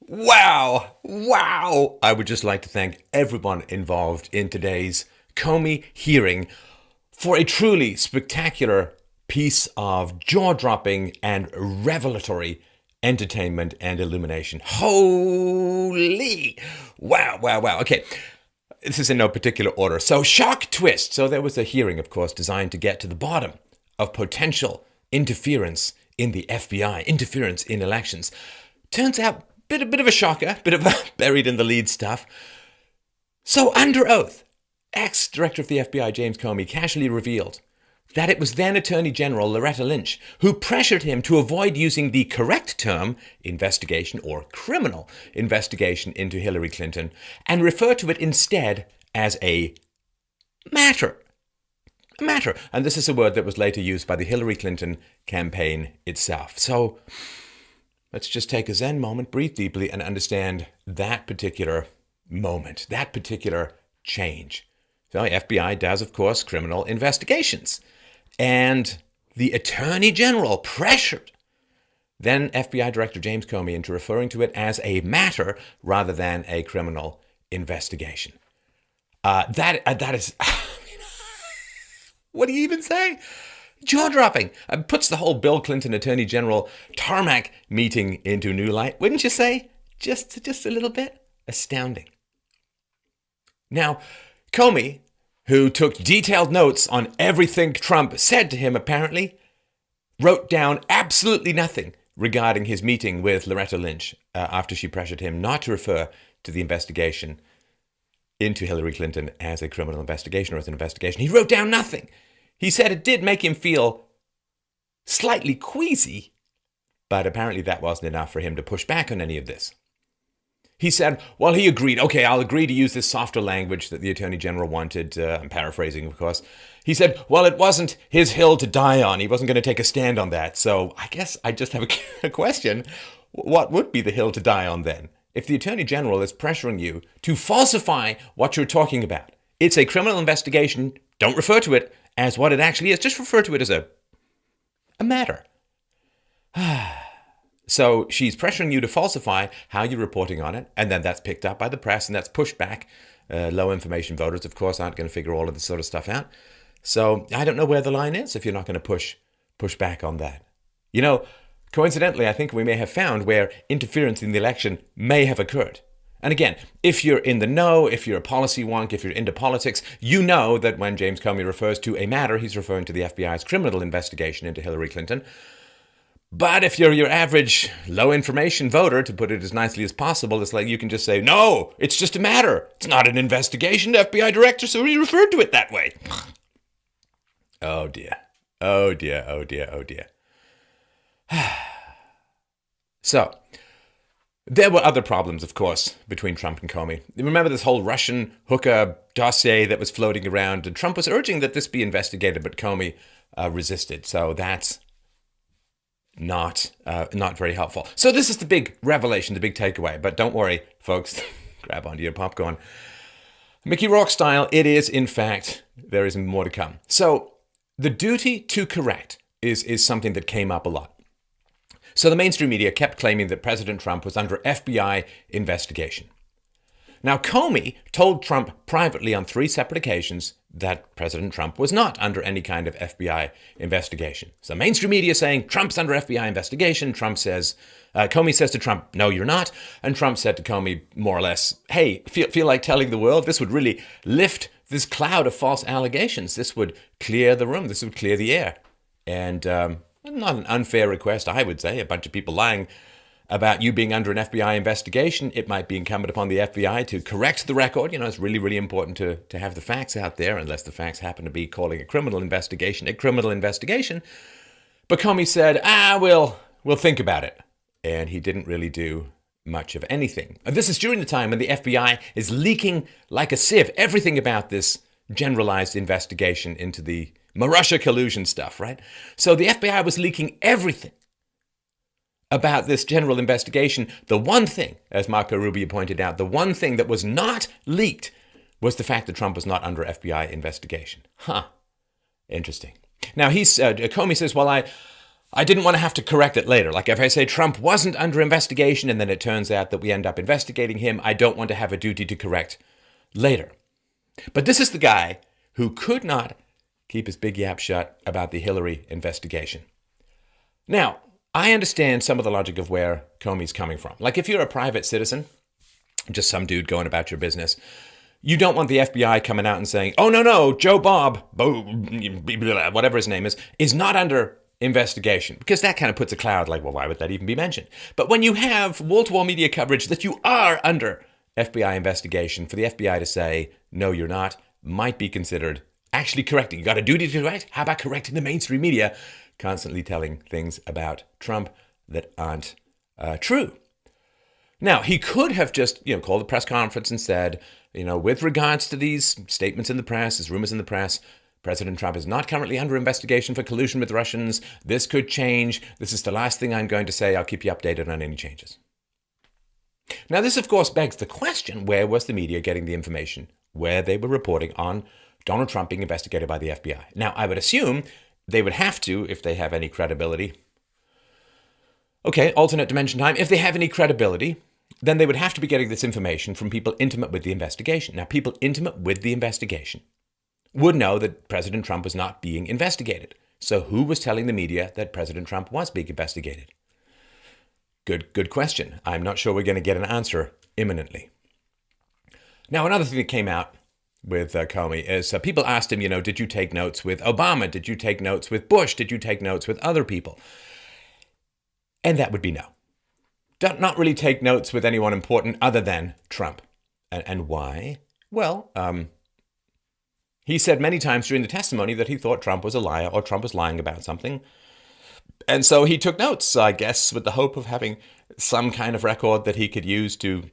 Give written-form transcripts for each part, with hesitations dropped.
Wow. I would just like to thank everyone involved in today's Comey hearing for a truly spectacular piece of jaw-dropping and revelatory entertainment and illumination. Holy wow. Okay, this is in no particular order. So, shock twist. So there was a hearing, of course, designed to get to the bottom of potential interference in the FBI, interference in elections. Turns out, bit of a shocker, bit of buried in the lead stuff. So, under oath, ex-director of the FBI, James Comey, casually revealed that it was then Attorney General Loretta Lynch who pressured him to avoid using the correct term, investigation or criminal investigation into Hillary Clinton, and refer to it instead as a matter. A matter. And this is a word that was later used by the Hillary Clinton campaign itself. So let's just take a Zen moment, breathe deeply, and understand that particular moment, that particular change. So the FBI does, of course, criminal investigations. And the Attorney General pressured then FBI Director James Comey into referring to it as a matter rather than a criminal investigation. That is, what do you even say? Jaw-dropping. Puts the whole Bill Clinton Attorney General tarmac meeting into new light, wouldn't you say? Just a little bit. Astounding. Now, Comey, who took detailed notes on everything Trump said to him, apparently, wrote down absolutely nothing regarding his meeting with Loretta Lynch after she pressured him not to refer to the investigation into Hillary Clinton as a criminal investigation or as an investigation. He wrote down nothing. He said it did make him feel slightly queasy, but apparently that wasn't enough for him to push back on any of this. He said, well, he agreed. Okay, I'll agree to use this softer language that the Attorney General wanted. I'm paraphrasing, of course. He said, well, it wasn't his hill to die on. He wasn't going to take a stand on that. So I guess I just have a question. What would be the hill to die on then? If the Attorney General is pressuring you to falsify what you're talking about, it's a criminal investigation. Don't refer to it as what it actually is. Just refer to it as a matter. So she's pressuring you to falsify how you're reporting on it, and then that's picked up by the press, and that's pushed back. Low information voters, of course, aren't going to figure all of this sort of stuff out. So I don't know where the line is if you're not going to push back on that. You know, coincidentally, I think we may have found where interference in the election may have occurred. And again, if you're in the know, if you're a policy wonk, if you're into politics, you know that when James Comey refers to a matter, he's referring to the FBI's criminal investigation into Hillary Clinton. But if you're your average low information voter, to put it as nicely as possible, it's like you can just say, no, it's just a matter. It's not an investigation. The FBI director, so he referred to it that way. Oh dear. So, there were other problems, of course, between Trump and Comey. Remember this whole Russian hooker dossier that was floating around, and Trump was urging that this be investigated, but Comey resisted. So that's not very helpful. So this is the big revelation, the big takeaway. But don't worry, folks. Grab onto your popcorn. Mickey Rourke style, it is, in fact, there is more to come. So the duty to correct is something that came up a lot. So the mainstream media kept claiming that President Trump was under FBI investigation. Now, Comey told Trump privately on 3 separate occasions that President Trump was not under any kind of FBI investigation. So mainstream media saying Trump's under FBI investigation. Comey says to Trump, no, you're not. And Trump said to Comey, more or less, hey, feel like telling the world? This would really lift this cloud of false allegations. This would clear the room. This would clear the air. And not an unfair request, I would say. A bunch of people lying about you being under an FBI investigation. It might be incumbent upon the FBI to correct the record. You know, it's really, really important to have the facts out there, unless the facts happen to be calling a criminal investigation. But Comey said, we'll think about it. And he didn't really do much of anything. And this is during the time when the FBI is leaking like a sieve everything about this generalized investigation into the Russia collusion stuff, right? So the FBI was leaking everything about this general investigation. The one thing, as Marco Rubio pointed out, the one thing that was not leaked was the fact that Trump was not under FBI investigation. Interesting. Now, Comey says, well, I didn't want to have to correct it later. Like if I say Trump wasn't under investigation and then it turns out that we end up investigating him, I don't want to have a duty to correct later. But this is the guy who could not keep his big yap shut about the Hillary investigation. Now, I understand some of the logic of where Comey's coming from. Like if you're a private citizen, just some dude going about your business, you don't want the FBI coming out and saying, oh, no, Joe Bob, whatever his name is not under investigation. Because that kind of puts a cloud like, well, why would that even be mentioned? But when you have wall-to-wall media coverage that you are under FBI investigation, for the FBI to say, no, you're not, might be considered actually correcting. You got a duty to correct? How about correcting the mainstream media constantly telling things about Trump that aren't true? Now, he could have just, called a press conference and said, with regards to these statements in the press, these rumors in the press, President Trump is not currently under investigation for collusion with Russians. This could change. This is the last thing I'm going to say. I'll keep you updated on any changes. Now, this, of course, begs the question, where was the media getting the information where they were reporting on Donald Trump being investigated by the FBI? Now, I would assume they would have to, if they have any credibility. Okay, alternate dimension time. If they have any credibility, then they would have to be getting this information from people intimate with the investigation. Now, people intimate with the investigation would know that President Trump was not being investigated. So who was telling the media that President Trump was being investigated? Good question. I'm not sure we're going to get an answer imminently. Now, another thing that came out with Comey is people asked him, did you take notes with Obama? Did you take notes with Bush? Did you take notes with other people? And that would be no. Not really take notes with anyone important other than Trump. And why? Well, he said many times during the testimony that he thought Trump was a liar or Trump was lying about something. And so he took notes, I guess, with the hope of having some kind of record that he could use to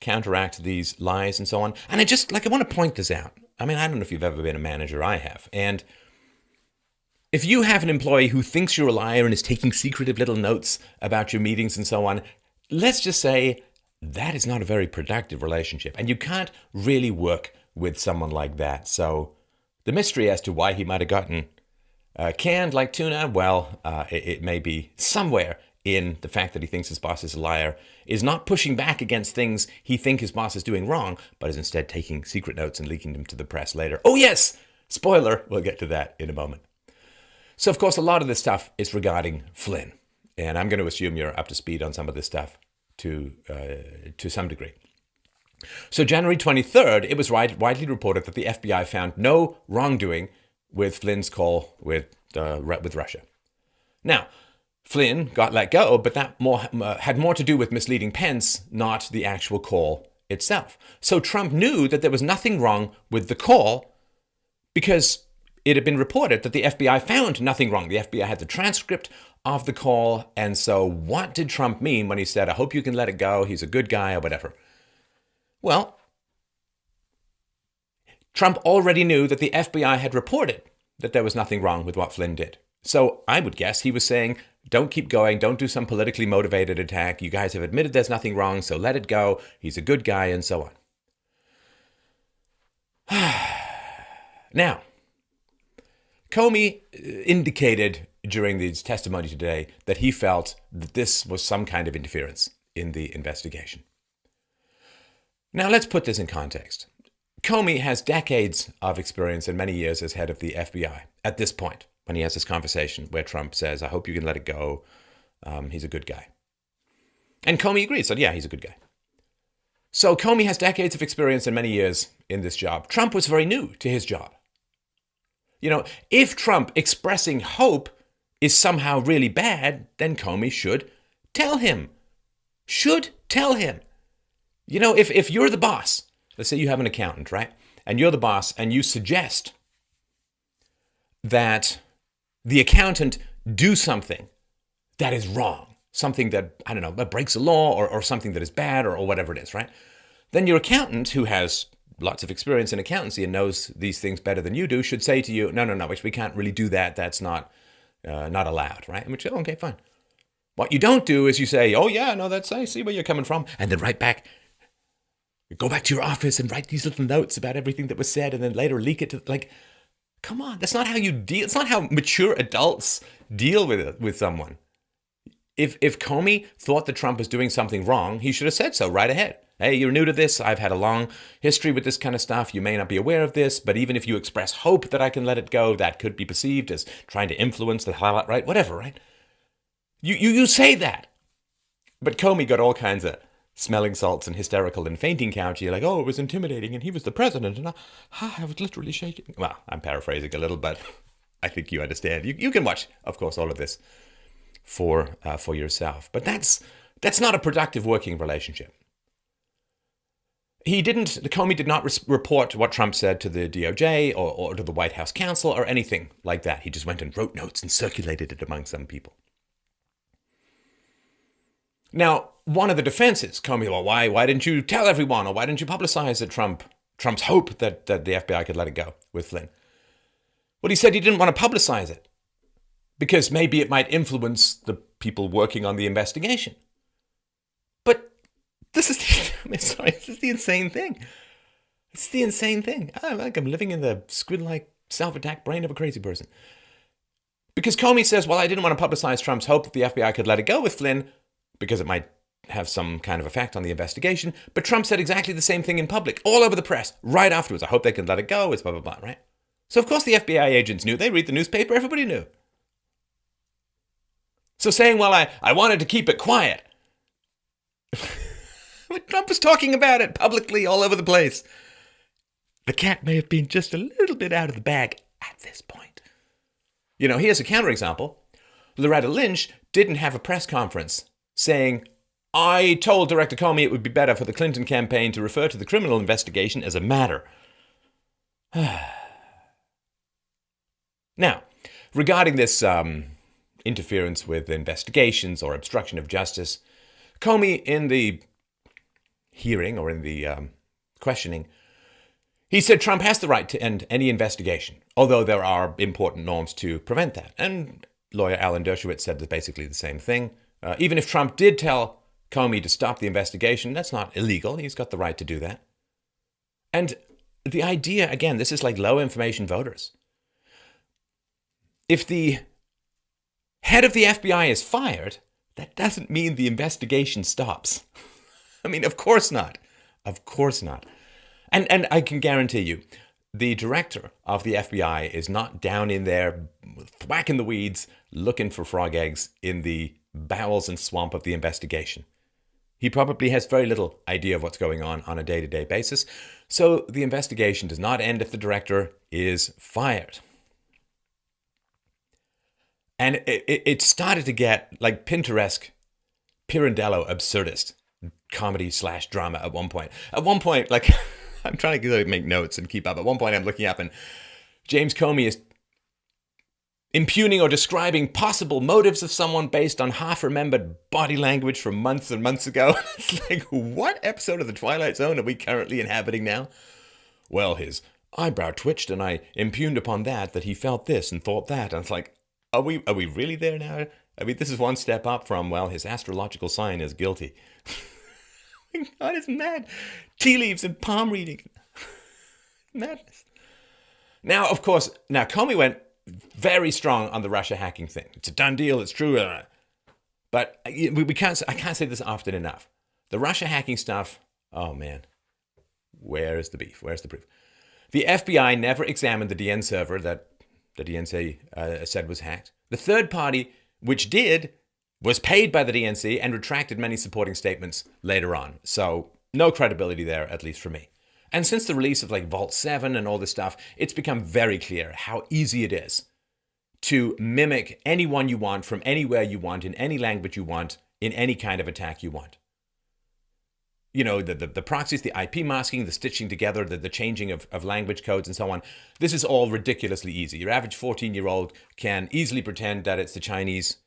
counteract these lies and so on. And I want to point this out. I mean, I don't know if you've ever been a manager. I have. And if you have an employee who thinks you're a liar and is taking secretive little notes about your meetings and so on, let's just say that is not a very productive relationship. And you can't really work with someone like that. So the mystery as to why he might have gotten canned like tuna, well, it may be somewhere in the fact that he thinks his boss is a liar, is not pushing back against things he thinks his boss is doing wrong, but is instead taking secret notes and leaking them to the press later. Oh yes, spoiler, we'll get to that in a moment. So of course, a lot of this stuff is regarding Flynn, and I'm going to assume you're up to speed on some of this stuff to some degree. So January 23rd, it was widely reported that the FBI found no wrongdoing with Flynn's call with Russia. Now, Flynn got let go, but that had more to do with misleading Pence, not the actual call itself. So Trump knew that there was nothing wrong with the call because it had been reported that the FBI found nothing wrong. The FBI had the transcript of the call. And so what did Trump mean when he said, I hope you can let it go, he's a good guy or whatever? Well, Trump already knew that the FBI had reported that there was nothing wrong with what Flynn did. So I would guess he was saying, don't keep going, don't do some politically motivated attack. You guys have admitted there's nothing wrong, so let it go. He's a good guy, and so on. Now, Comey indicated during his testimony today that he felt that this was some kind of interference in the investigation. Now, let's put this in context. Comey has decades of experience and many years as head of the FBI at this point, when he has this conversation where Trump says, I hope you can let it go. He's a good guy. And Comey agrees. So, yeah, he's a good guy. So Comey has decades of experience and many years in this job. Trump was very new to his job. If Trump expressing hope is somehow really bad, then Comey should tell him. If you're the boss, let's say you have an accountant, right? And you're the boss and you suggest that the accountant do something that is wrong, something that, that breaks a law or something that is bad or whatever it is, right? Then your accountant, who has lots of experience in accountancy and knows these things better than you do, should say to you, no, we can't really do that. That's not allowed, right? And we say, oh, okay, fine. What you don't do is you say, oh, yeah, no, I see where you're coming from. And then go back to your office and write these little notes about everything that was said and then later leak it to, come on, that's not how you deal. It's not how mature adults deal with someone. If Comey thought that Trump was doing something wrong, he should have said so right ahead. Hey, you're new to this. I've had a long history with this kind of stuff. You may not be aware of this, but even if you express hope that I can let it go, that could be perceived as trying to influence the highlight, right? Whatever, right? You say that. But Comey got all kinds of smelling salts and hysterical and fainting couch. You're like, oh, it was intimidating and he was the president and I was literally shaking. Well, I'm paraphrasing a little, but I think you understand. You can watch, of course, all of this for yourself. But that's not a productive working relationship. Comey did not report what Trump said to the DOJ or to the White House counsel or anything like that. He just went and wrote notes and circulated it among some people. Now, one of the defenses, Comey, well, why didn't you tell everyone, or why didn't you publicize that Trump's hope that the FBI could let it go with Flynn? Well, he said he didn't want to publicize it because maybe it might influence the people working on the investigation. But this is the insane thing. It's the insane thing. I like I'm living in the squid-like self-attack brain of a crazy person. Because Comey says, well, I didn't want to publicize Trump's hope that the FBI could let it go with Flynn because it might have some kind of effect on the investigation. But Trump said exactly the same thing in public, all over the press, right afterwards. I hope they can let it go. It's blah, blah, blah, right? So, of course, the FBI agents knew. They read the newspaper. Everybody knew. So saying, well, I wanted to keep it quiet. Trump was talking about it publicly all over the place. The cat may have been just a little bit out of the bag at this point. You know, here's a counterexample. Loretta Lynch didn't have a press conference saying, I told Director Comey it would be better for the Clinton campaign to refer to the criminal investigation as a matter. Now, regarding this interference with investigations or obstruction of justice, Comey, in the hearing or in the questioning, he said Trump has the right to end any investigation, although there are important norms to prevent that. And lawyer Alan Dershowitz said basically the same thing. Even if Trump did tell Comey to stop the investigation, that's not illegal. He's got the right to do that. And the idea, again, this is like low information voters. If the head of the FBI is fired, that doesn't mean the investigation stops. I mean, of course not. Of course not. And I can guarantee you, the director of the FBI is not down in there whacking the weeds, looking for frog eggs in the bowels and swamp of the investigation. He probably has very little idea of what's going on a day-to-day basis. So the investigation does not end if the director is fired. And it started to get like Pinteresque, Pirandello absurdist comedy/drama at one point. At one point, like, I'm trying to make notes and keep up. At one point, I'm looking up and James Comey is impugning or describing possible motives of someone based on half-remembered body language from months and months ago. It's like, what episode of The Twilight Zone are we currently inhabiting now? Well, his eyebrow twitched and I impugned upon that he felt this and thought that. And it's like, are we really there now? I mean, this is one step up from, well, his astrological sign is guilty. God, it's mad. Tea leaves and palm reading. Madness. Now, of course, Comey went very strong on the Russia hacking thing. It's a done deal. It's true. But I can't say this often enough. The Russia hacking stuff, oh man, where's the beef? Where's the proof? The FBI never examined the DN server that the DNC said was hacked. The third party, which did, was paid by the DNC and retracted many supporting statements later on. So no credibility there, at least for me. And since the release of like Vault 7 and all this stuff, it's become very clear how easy it is to mimic anyone you want from anywhere you want, in any language you want, in any kind of attack you want. You know, the proxies, the IP masking, the stitching together, the changing of language codes and so on. This is all ridiculously easy. Your average 14-year-old can easily pretend that it's the Chinese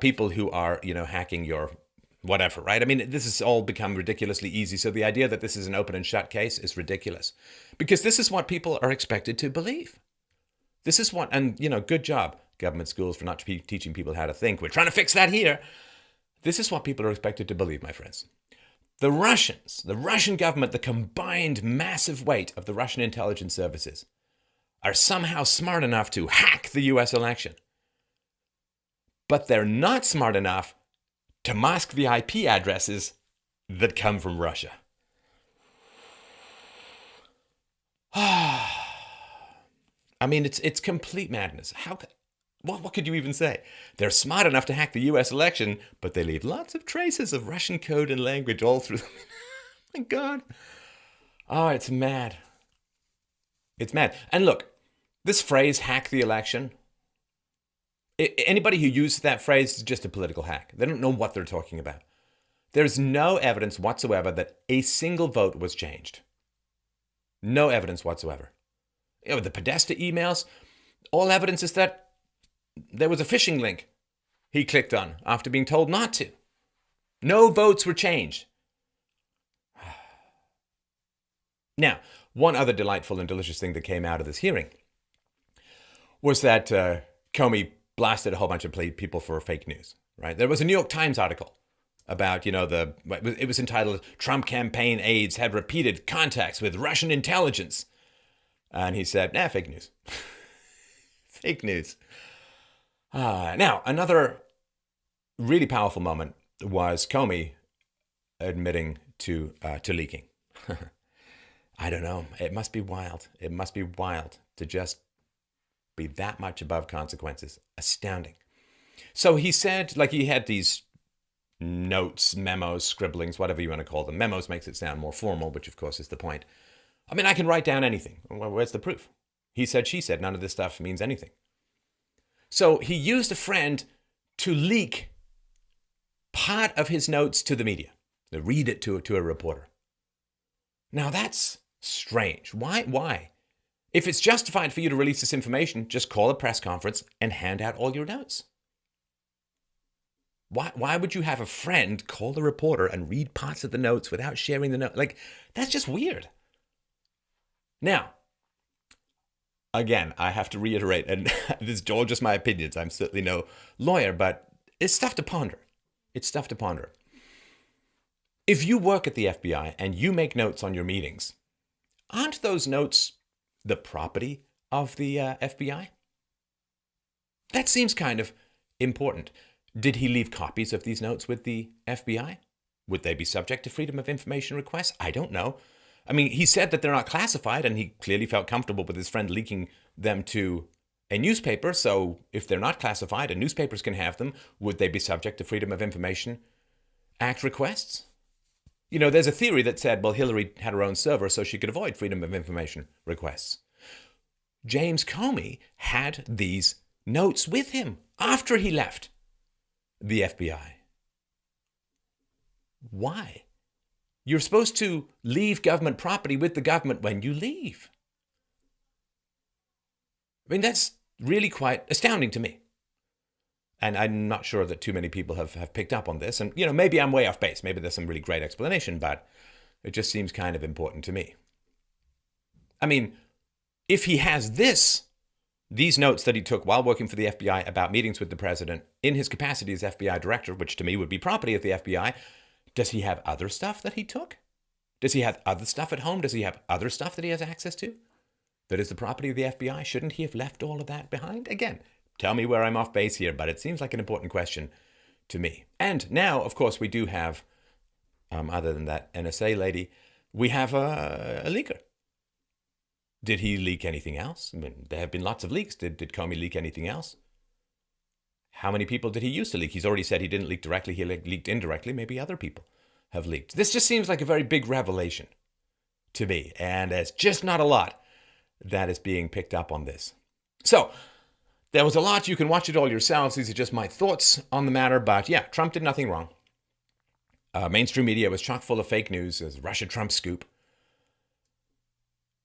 people who are, hacking your whatever, right? I mean, this has all become ridiculously easy. So the idea that this is an open and shut case is ridiculous because this is what people are expected to believe. This is what, and, good job, government schools, for not teaching people how to think. We're trying to fix that here. This is what people are expected to believe, my friends. The Russians, the Russian government, the combined massive weight of the Russian intelligence services are somehow smart enough to hack the US election. but they're not smart enough to mask the IP addresses that come from Russia. I mean, it's complete madness. What could you even say? They're smart enough to hack the US election, but they leave lots of traces of Russian code and language all through them. My God. Oh, it's mad. It's mad. And look, this phrase, hack the election, anybody who uses that phrase is just a political hack. They don't know what they're talking about. There's no evidence whatsoever that a single vote was changed. No evidence whatsoever. The Podesta emails, all evidence is that there was a phishing link he clicked on after being told not to. No votes were changed. Now, one other delightful and delicious thing that came out of this hearing was that Comey blasted a whole bunch of people for fake news, right? There was a New York Times article about, it was entitled, Trump Campaign Aides Had Repeated Contacts with Russian Intelligence. And he said, fake news. Fake news. Now, another really powerful moment was Comey admitting to leaking. I don't know. It must be wild. It must be wild to just be that much above consequences. Astounding. So he said, he had these notes, memos, scribblings, whatever you want to call them. Memos makes it sound more formal, which of course is the point. I mean, I can write down anything. Well, where's the proof? He said, she said, none of this stuff means anything. So he used a friend to leak part of his notes to the media, to read it to a reporter. Now that's strange. Why? If it's justified for you to release this information, just call a press conference and hand out all your notes. Why would you have a friend call the reporter and read parts of the notes without sharing the note? That's just weird. Now, again, I have to reiterate, and this is all just my opinions. I'm certainly no lawyer, but it's stuff to ponder. It's stuff to ponder. If you work at the FBI and you make notes on your meetings, aren't those notes the property of the FBI? That seems kind of important. Did he leave copies of these notes with the FBI? Would they be subject to Freedom of Information requests? I don't know. I mean, he said that they're not classified, and he clearly felt comfortable with his friend leaking them to a newspaper. So if they're not classified and newspapers can have them, would they be subject to Freedom of Information Act requests? There's a theory that said, well, Hillary had her own server so she could avoid Freedom of Information requests. James Comey had these notes with him after he left the FBI. Why? You're supposed to leave government property with the government when you leave. I mean, that's really quite astounding to me. And I'm not sure that too many people have picked up on this. And, maybe I'm way off base. Maybe there's some really great explanation, but it just seems kind of important to me. I mean, if he has these notes that he took while working for the FBI about meetings with the president in his capacity as FBI director, which to me would be property of the FBI, does he have other stuff that he took? Does he have other stuff at home? Does he have other stuff that he has access to that is the property of the FBI? Shouldn't he have left all of that behind? Again, tell me where I'm off base here, but it seems like an important question to me. And now, of course, we do have, other than that NSA lady, we have a leaker. Did he leak anything else? I mean, there have been lots of leaks. Did Comey leak anything else? How many people did he use to leak? He's already said he didn't leak directly. He leaked indirectly. Maybe other people have leaked. This just seems like a very big revelation to me. And there's just not a lot that is being picked up on this. So there was a lot. You can watch it all yourselves. These are just my thoughts on the matter. But yeah, Trump did nothing wrong. Mainstream media was chock full of fake news. There's a Russia-Trump scoop.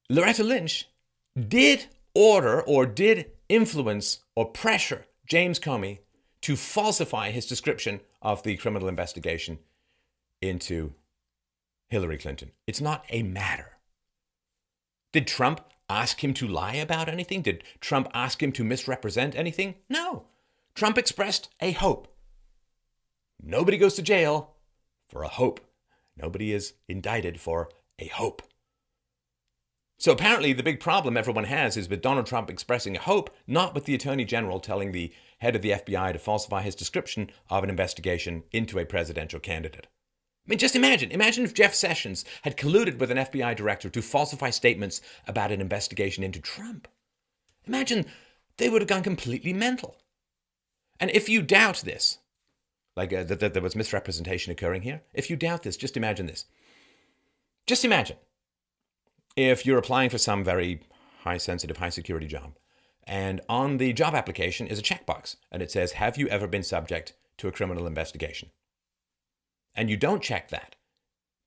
Loretta Lynch did order or did influence or pressure James Comey to falsify his description of the criminal investigation into Hillary Clinton. It's not a matter. Did Trump ask him to lie about anything? Did Trump ask him to misrepresent anything? No. Trump expressed a hope. Nobody goes to jail for a hope. Nobody is indicted for a hope. So apparently the big problem everyone has is with Donald Trump expressing a hope, not with the Attorney General telling the head of the FBI to falsify his description of an investigation into a presidential candidate. I mean, just imagine if Jeff Sessions had colluded with an FBI director to falsify statements about an investigation into Trump. Imagine they would have gone completely mental. And if you doubt this, like that there was misrepresentation occurring here, if you doubt this, just imagine this. Just imagine if you're applying for some very high sensitive, high security job, and on the job application is a checkbox, and it says, have you ever been subject to a criminal investigation? And you don't check that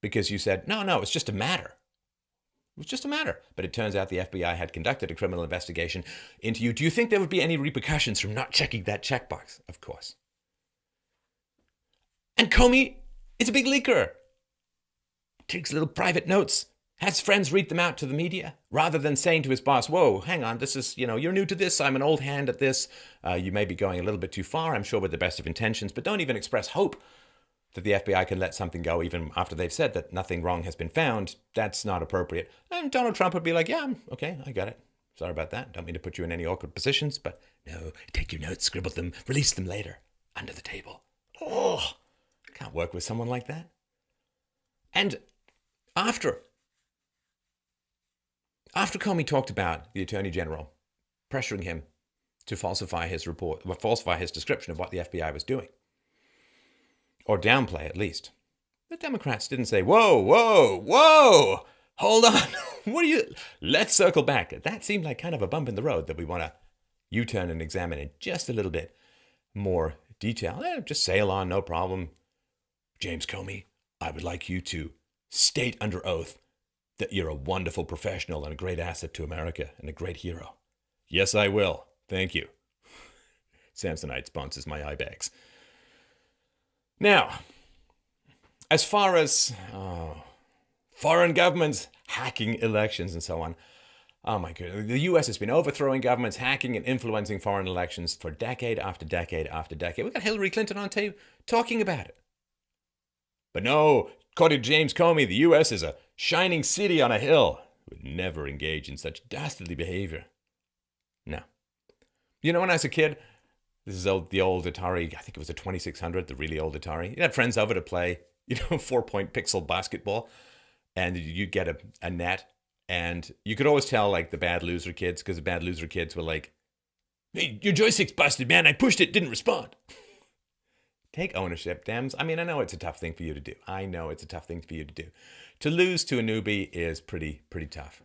because you said, no, it's just a matter. It was just a matter. But it turns out the FBI had conducted a criminal investigation into you. Do you think there would be any repercussions from not checking that checkbox? Of course. And Comey is a big leaker. Takes little private notes, has friends read them out to the media, rather than saying to his boss, whoa, hang on, this is, you're new to this, I'm an old hand at this, you may be going a little bit too far, I'm sure with the best of intentions, but don't even express hope that the FBI can let something go even after they've said that nothing wrong has been found. That's not appropriate. And Donald Trump would be like, yeah, okay, I got it. Sorry about that. Don't mean to put you in any awkward positions, but no, take your notes, scribble them, release them later, under the table. Oh, I can't work with someone like that. And after Comey talked about the Attorney General pressuring him to falsify his report, or falsify his description of what the FBI was doing, or downplay at least, the Democrats didn't say, whoa, hold on, let's circle back. That seemed like kind of a bump in the road that we want to U-turn and examine in just a little bit more detail. Just sail on, no problem. James Comey, I would like you to state under oath that you're a wonderful professional and a great asset to America and a great hero. Yes, I will. Thank you. Samsonite sponsors my eye bags. Now, as far as foreign governments hacking elections and so on, oh my goodness, the US has been overthrowing governments, hacking and influencing foreign elections for decade after decade after decade. We've got Hillary Clinton on tape talking about it. But no, according to James Comey, the US is a shining city on a hill. It would never engage in such dastardly behavior. No. When I was a kid, this is the old Atari, I think it was a 2600, the really old Atari. You had friends over to play, 4-point pixel basketball, and you'd get a net, and you could always tell, like, the bad loser kids, because the bad loser kids were like, hey, your joystick's busted, man, I pushed it, didn't respond. Take ownership, Dems. I mean, I know it's a tough thing for you to do. To lose to a newbie is pretty tough.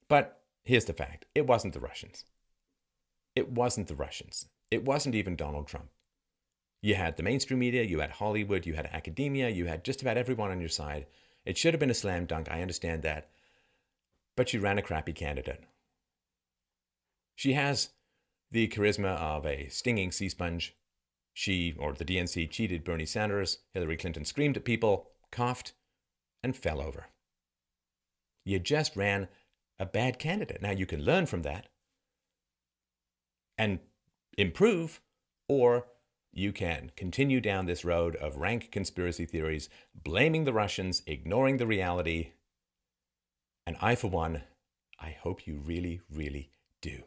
But here's the fact. It wasn't the Russians. It wasn't even Donald Trump. You had the mainstream media, you had Hollywood, you had academia, you had just about everyone on your side. It should have been a slam dunk, I understand that. But you ran a crappy candidate. She has the charisma of a stinging sea sponge. She, or the DNC, cheated Bernie Sanders. Hillary Clinton screamed at people, coughed, and fell over. You just ran a bad candidate. Now, you can learn from that and improve, or you can continue down this road of rank conspiracy theories, blaming the Russians, ignoring the reality. And I, for one, I hope you really, really do.